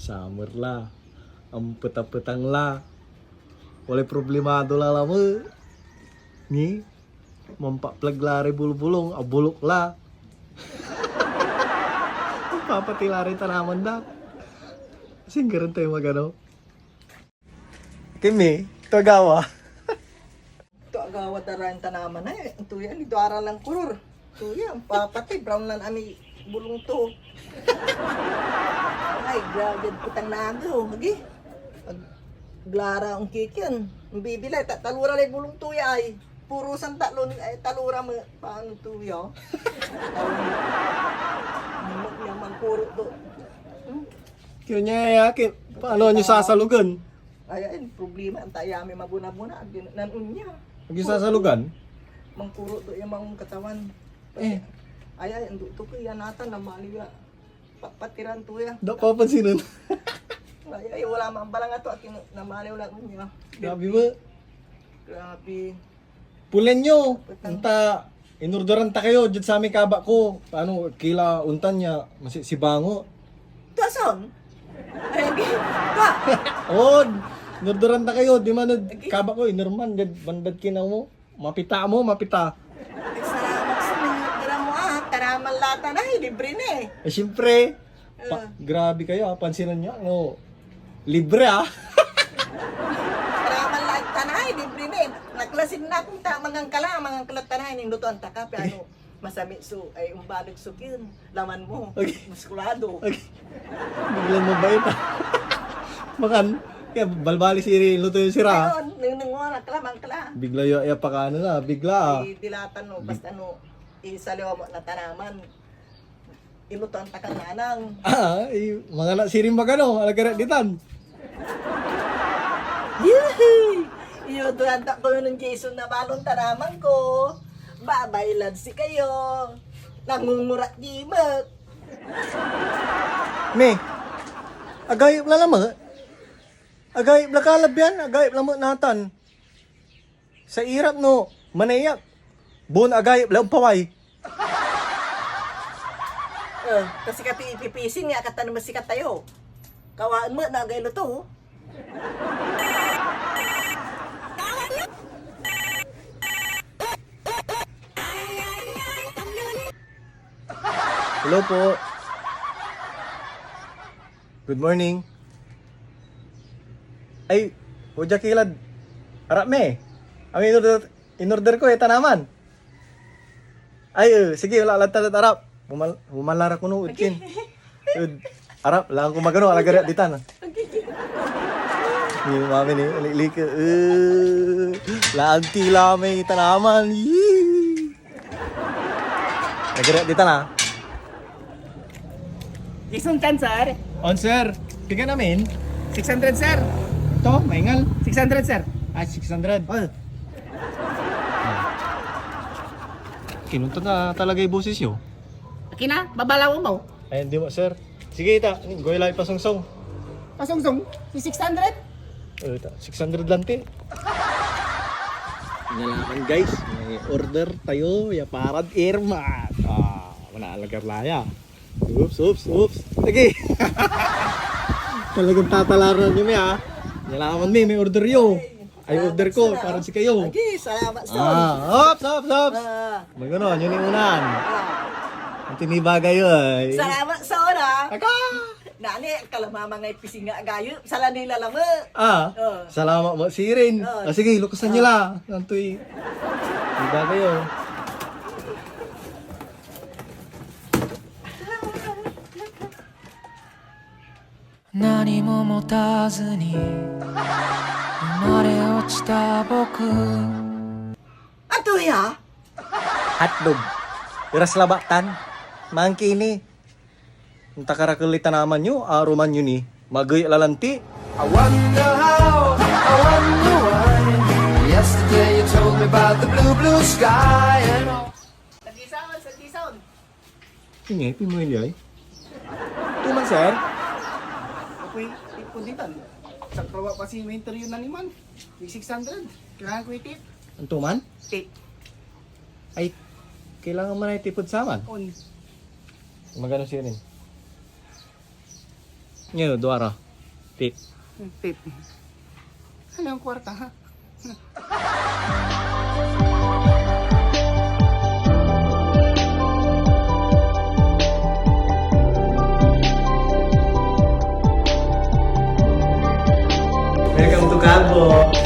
Summer la. Ang petang-petang la. Oleh problemado la lama. Ni. Mampak plaglari bulu-bulong. Abulok la. Papatilari tanaman da. Singgaran tayo magano. Kimi, ito agawa. Ito agawa darang tanaman na eh. Ito yan, ito aral lang kurur. Ito yan, papati, brown lang ami bulong to. Ay, grabe, putang nagaw. Lagi. Glara ang kikyan. Ang bibila, talura lang bulong to ay. Puro sang talon, ay talura mo. Paano to yo? Naman puro to. Kaya niya yakin. Paano niyo sasalugan? Ay, problema. Ang tayami mabuna-buna. Nanon niya. Lagi sasalugan? Mangkuro to yung mga katawan. Ay, ando to ko yan nata na maliya. Patiran to ya. Daw papansinan. Ay, wala man pala nga to at namali wala ko niya. Grabe ba? Grabe. Pulen nyo. Unta, inorderan ta kayo. Diyan sa aming kaba ko. Paano, kila untan niya. Si Bango. Tason? Ay, ka. Oh, inorderan ta kayo. Di man kaba ko. Inorman. Bandad kina mo. Mapita mo, mapita. Salamat sa mga tira mo taraman lata na libre na eh. Eh, siyempre. Grabe kayo pansinan nyo. Ano, libre Taraman lata na libre na eh. Naklasin na akong mangang kala, mangang kalatanahin. Yung luto ang taka, pero masami so, ay umbalag sukin. Laman mo, muskulado. Okay. Biglang mabait Makan. Kaya balbali si luto yung sira. Ayun, nung nakla, mangkla. Bigla yung pa ano na, bigla Dilatan no, basta no, isaliwa mo na tanaman. Iluto ang takang nanang. mga na siring magano, alagara ditan. Yehey! Iyo, tuhanta ko ng Jason na balong tanaman ko. Babaylad si kayo. Nangungurat gimat. Me, agayip na lamang. Agayip na kalab yan, agayip lamang natan. Sa irap no, manayak. Buon agayip lang paway. Kasi kati ipipisin nga kata naman sikat tayo. Kawaan mo na agay luto. Hello po. Good morning. Ay, Uja kilad. Harap me. Ang in-order ko tanaman. Ay, sige, wala lang talat harap. Humalara ko no, Udkin. Harap, lang ko magano, alagara ditan. Ni mami ni, alik. Lanti lamay tanaman. Alagara ditan Jason Chan, sir. On sir, bigyan namin. 600, sir. Ito, maingal. 600, sir. 600. Kinunta na talaga yung boses nyo. Okay na, babalaw mo. Ay, hindi mo, sir. Sige, ita. Goy lang ipasungsong. Pasungsong, si 600. Ita, 600 lang, ti. Nalaman, guys. May order tayo. Ya parad Irma. Wala alagar laya. Oops. Sige. Talagang tatalaran nyo, may Nalaman, may order yo. Ay, order ko. Parang si kayo. Okay, salamat, sir. Ops. Magano, yun yung unan. Ang tinibagay yun. Salamat, sir, Aka! Nani, kalamama nga ipisinga gayo. Sala nila lang Salamat mo, sirin. Sige, lukasan nila. Nantoy. Tinibagay yun. Nani mo 持たずに生まれ落ちた僕 Ato ya? Hotdog. Iras labatan. Mangkini. Ang takarakulitan naman nyo, aruman nyo ni. Magay lalanti. I wonder how, I wonder why yesterday you told me about the blue sky and all. Sagisaon. Sige, pimuhin niya eh. Tuman, sir. Ako'y ipunditan. Sa kawa pa si winter yun na naman. 600. Kailangan ko itip. Ang tuman? Tip. Ay, kailangan man ay tipod saman. On. Magano siya rin? Nyo, duara. Tip. Tip. Ano yung kwarta ha? Welcome to Cabo.